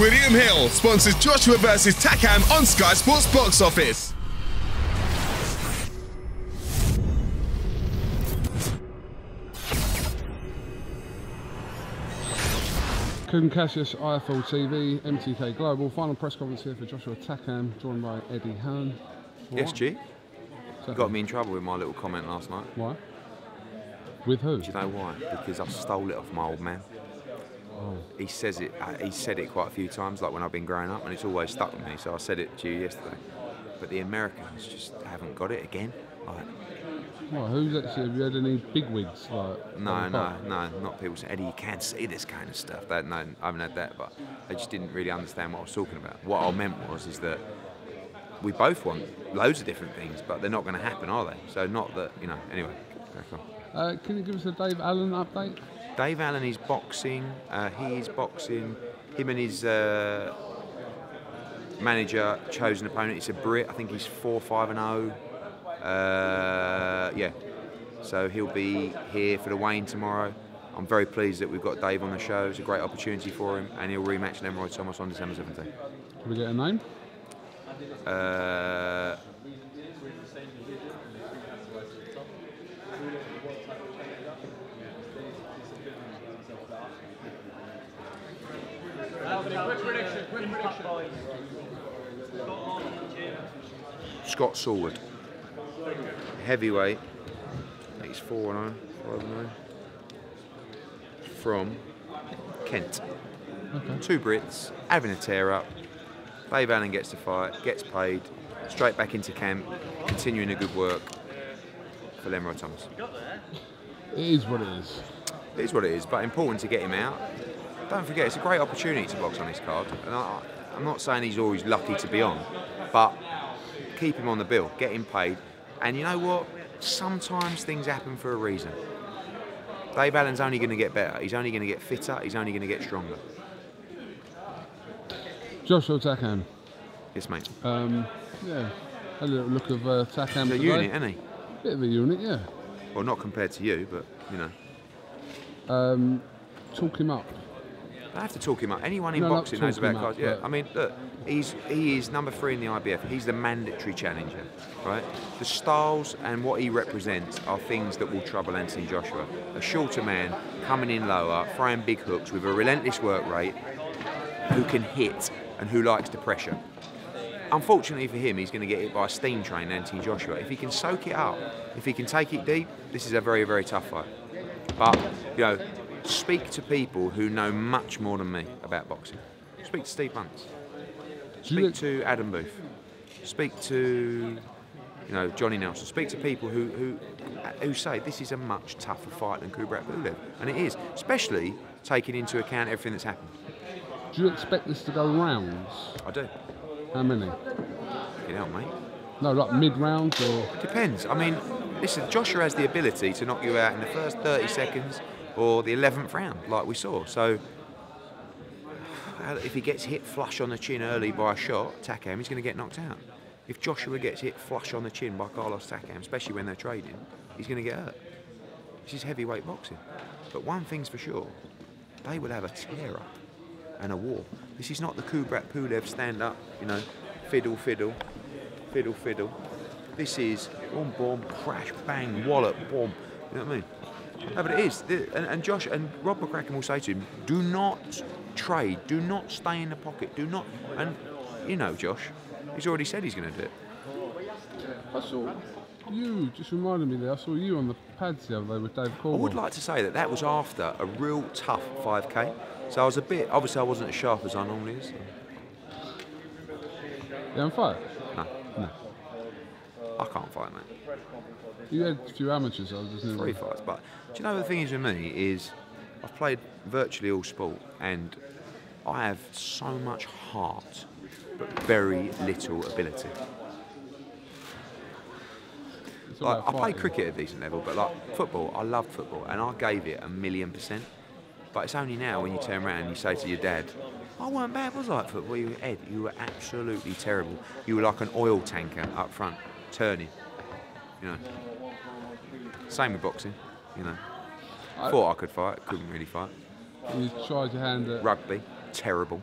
William Hill sponsors Joshua vs Takam on Sky Sports Box Office. Kun Cassius, IFL TV, MTK Global. Final press conference here for Joshua-Takam, joined by Eddie Hearn. Yes, G. You got me in trouble with my little comment last night. Why? With who? Do you know why? Because I stole it off my old man. Oh. He says it. He said it quite a few times, like when I've been growing up, and it's always stuck with me. So I said it to you yesterday. But the Americans just haven't got it again. Like, well, who's actually? Have you had any bigwigs? Like, no, not people saying, Eddie, you can't say this kind of stuff. No, I haven't had that. But they just didn't really understand what I was talking about. What I meant is that we both want loads of different things, but they're not going to happen, are they? So not that, you know. Anyway, crack on. Can you give us a Dave Allen update? Dave Allen is boxing. He is boxing. Him and his manager, chosen opponent, it's a Brit. I think he's 4-5-0. Yeah. So he'll be here for the weigh-in tomorrow. I'm very pleased that we've got Dave on the show. It's a great opportunity for him, and he'll rematch Leroy Thomas on December 17th. Can we get a name? Scott Saward, heavyweight. He's 4-0, 5-0. From Kent. Okay. Two Brits having a tear up. Dave Allen gets to fight, gets paid, straight back into camp, continuing the good work for Leroy Thomas. It is what it is. It is what it is, but important to get him out. Don't forget, it's a great opportunity to box on this card. And I'm not saying he's always lucky to be on, but keep him on the bill, get him paid. And you know what? Sometimes things happen for a reason. Dave Allen's only going to get better. He's only going to get fitter. He's only going to get stronger. Joshua-Takam. Yes, mate. Yeah, a little look of Takam He's a today. unit, isn't he? Bit of a unit, yeah. Well, not compared to you, but, you know. Talk him up. I have to talk him up. Anyone in No, boxing not knows talk him about cards. up, Yeah, but- I mean, look, he is number 3 in the IBF. He's the mandatory challenger, right? The styles and what he represents are things that will trouble Anthony Joshua. A shorter man coming in lower, throwing big hooks with a relentless work rate, who can hit and who likes the pressure. Unfortunately for him, he's going to get hit by a steam train, Anthony Joshua. If he can soak it up, if he can take it deep, this is a very, very tough fight. But, you know, speak to people who know much more than me about boxing. Speak to Steve Bunce. Speak to Adam Booth. Speak to, you know, Johnny Nelson. Speak to people who say this is a much tougher fight than Kubrat Pulev, and it is, especially taking into account everything that's happened. Do you expect this to go rounds? I do. How many? You know, mate. No, like mid-rounds or? Depends. I mean, listen, Joshua has the ability to knock you out in the first 30 seconds or the 11th round, like we saw. So, if he gets hit flush on the chin early by a shot, Takam, he's going to get knocked out. If Joshua gets hit flush on the chin by Carlos Takam, especially when they're trading, he's going to get hurt. This is heavyweight boxing. But one thing's for sure, they will have a tear-up and a war. This is not the Kubrat Pulev stand-up, you know, fiddle, fiddle, fiddle, fiddle. This is boom, boom, crash, bang, wallop, boom. You know what I mean? No, but it is. And Josh and Rob McCracken will say to him, do not trade, do not stay in the pocket, do not. And you know, Josh, he's already said he's going to do it. I saw you, just reminded me there, I saw you on the pads the other day with Dave Corwell. I would like to say that that was after a real tough 5K. So I was a bit, obviously I wasn't as sharp as I normally is. You haven't fight? No. No. I can't fight, mate. You had a few amateurs, I was just 3 fights, but do you know the thing is with me is I've played virtually all sport and I have so much heart but very little ability. Like, I played cricket at a decent level, but like football, I loved football and I gave it 1,000,000%. But it's only now when you turn around and you say to your dad, I weren't bad, was I, at football? You were, Ed, you were absolutely terrible. You were like an oil tanker up front, turning, you know. Same with boxing, you know. Thought I could fight, couldn't really fight. You tried your hand at... Rugby, terrible.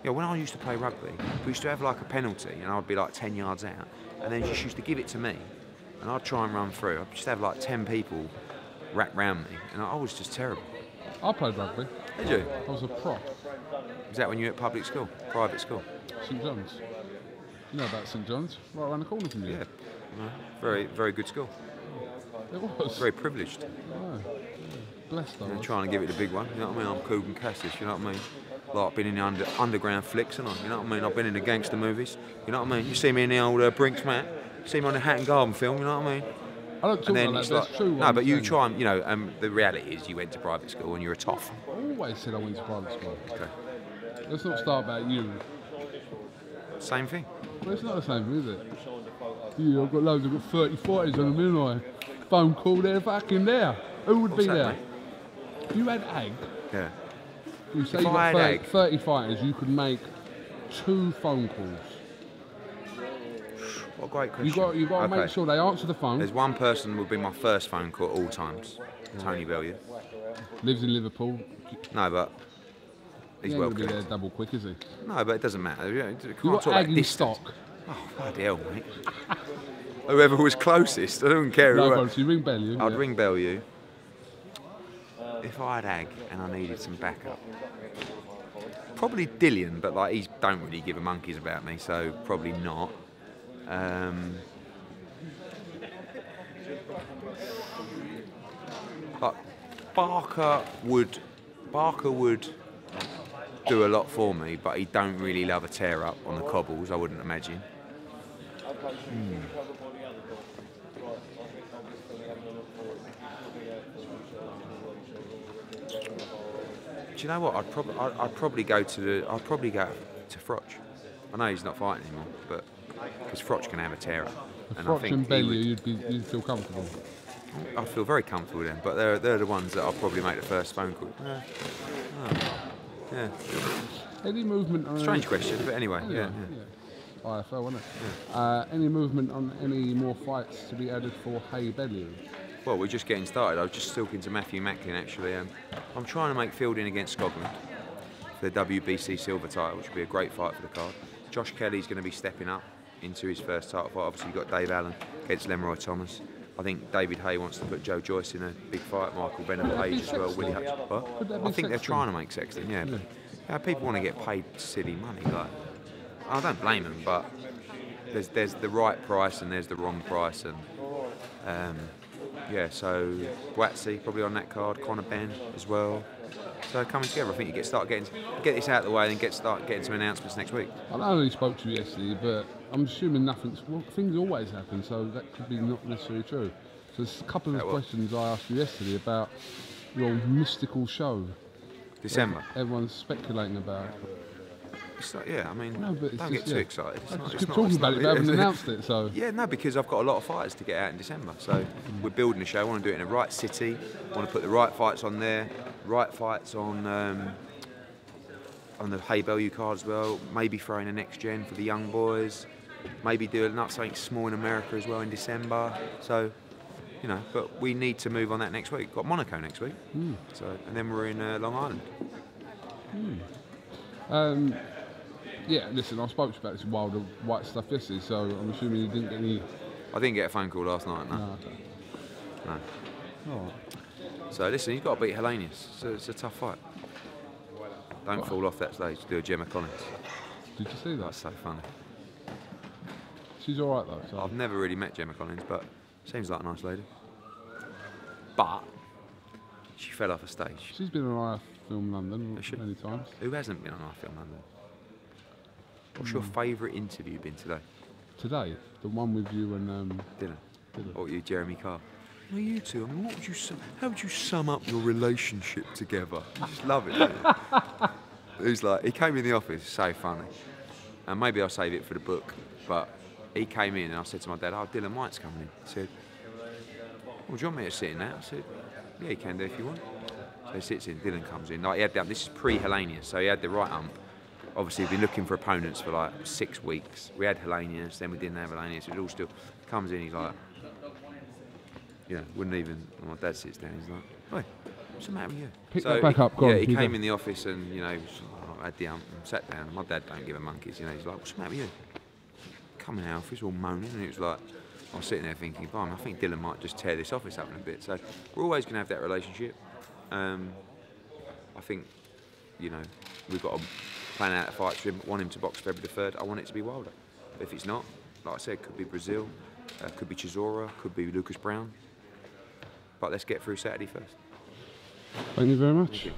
Yeah, when I used to play rugby, we used to have like a penalty, and I'd be like 10 yards out, and then she used to give it to me, and I'd try and run through. I'd just have like 10 people wrap round me, and I was just terrible. I played rugby. Did you? I was a prop. Was that when you were at public school, private school? St John's. You know about St John's, right around the corner from you. Yeah. No, very, very good school. It was. Very privileged. Yeah. Blessed I was. Trying to give it the big one, you know what I mean? I'm Cougar and Cassius, you know what I mean? Like, I've been in the underground flicks, and you know what I mean? I've been in the gangster movies, you know what I mean? You see me in the old Brinks Mat, you see me on the Hatton Garden film, you know what I mean? I don't talk about that, but it's true. No, but you try and, you know, the reality is you went to private school and you're a toff. I always said I went to private school. Okay. Let's not start about you. Same thing. Well, it's not the same, is it? Yeah, I've got loads, I've got 30 fighters on them, haven't I? Phone call, they're fucking there. Who would be there? Mate? If you had ag, Yeah. you say If you I got had 30 fighters, you could make 2 phone calls. What a great question. You got to make sure they answer the phone. There's one person who would be my first phone call at all times. Tony Bellew. Lives in Liverpool. No, but he's He well ain't gonna be there connected. double quick, is he? No, but it doesn't matter. You You can't got talk about ag in distance. stock. Oh, bloody hell, mate. Whoever was closest, I don't care. No who problem, so you ring Bellew. I'd yeah. ring Bellew. If I had ag and I needed some backup, probably Dillian, but like he don't really give a monkeys about me, so probably not. But Barker would do a lot for me, but he don't really love a tear up on the cobbles, I wouldn't imagine. Do you know what? I'd probably go to Froch. I know he's not fighting anymore, but because Froch can have a tear up, and I Froch think and he Bellew, would, you'd feel comfortable. I feel very comfortable with them, but they're the ones that I'll probably make the first phone call. Yeah. Any movement on Strange question, but anyway, yeah. IFL, wasn't it? Any movement on any more fights to be added for Haye-Bellew? Well, we're just getting started. I was just talking to Matthew Macklin actually. I'm trying to make fielding against Scotland for the WBC silver title, which would be a great fight for the card. Josh Kelly's going to be stepping up into his first title fight. Obviously, you've got Dave Allen against Leroy Thomas. I think David Haye wants to put Joe Joyce in a big fight. Michael Bennett Page as well. Willie Hutch. I think they're trying to make Sexton. Yeah. But, people want to get paid silly money. Like, I don't blame them, but there's the right price and there's the wrong price, and so Whyte probably on that card. Conor Benn as well. So coming together, I think you get this out of the way, and then start getting some announcements next week. I only spoke to you yesterday, but I'm assuming things always happen, so that could be not necessarily true. So there's a couple of questions I asked you yesterday about your mystical show. December. Everyone's speculating about. It's like, I mean, No, but it's don't just, get too excited. I just keep talking about it, but I haven't announced it, so. Yeah, no, because I've got a lot of fighters to get out in December. So we're building a show. I want to do it in the right city. I want to put the right fights on there, right fights on the Haye-Bellew card as well. Maybe throw in a next gen for the young boys. Maybe do something small in America as well in December. So, but we need to move on that next week. Got Monaco next week. So, and then we're in Long Island. Yeah, listen, I spoke to you about this Wilder Whyte stuff yesterday, so I'm assuming you didn't get any. I didn't get a phone call last night, no. No, okay. No. All right. So listen, he's got to beat Hellenius. So it's a tough fight. Don't fall off that stage to do a Gemma Collins. Did you see that? That's so funny. She's all right though. So. I've never really met Gemma Collins, but seems like a nice lady. But she fell off a stage. She's been on iFilm London many times. Who hasn't been on iFilm London? What's your favourite interview been today? Today, the one with you and Dylan. Dylan. Or you, Jeremy Carr? No, you two. I mean, how would you sum up your relationship together? I just love it. Don't you? He's like, he came in the office, so funny. And maybe I'll save it for the book, but he came in and I said to my dad, "Oh, Dylan Whyte's coming in." He said, "Well, do you want me to sit in that?" I said, "Yeah, you can do if you want." So he sits in. Dylan comes in. Like, this is pre-Hellenius, so he had the right ump. Obviously, we've been looking for opponents for like 6 weeks. We had Hellenius, then we didn't have Hellenius. It was all still. Comes in, he's like, wouldn't even. My dad sits down. He's like, "Hey, what's the matter with you?" Pick that back up, go on, Yeah, he you came go. in the office and he was had the sat down. My dad don't give a monkeys, you know. He's like, what's the matter with you? Coming out, he's all moaning, and it was like, I was sitting there thinking, I think Dylan might just tear this office up in a bit. So we're always going to have that relationship. I think, you know, we've got to plan out a fight for him. I want him to box February the 3rd. I want it to be Wilder. But if it's not, like I said, could be Brazil, could be Chisora, could be Lucas Brown. But let's get through Saturday first. Thank you very much. Thank you.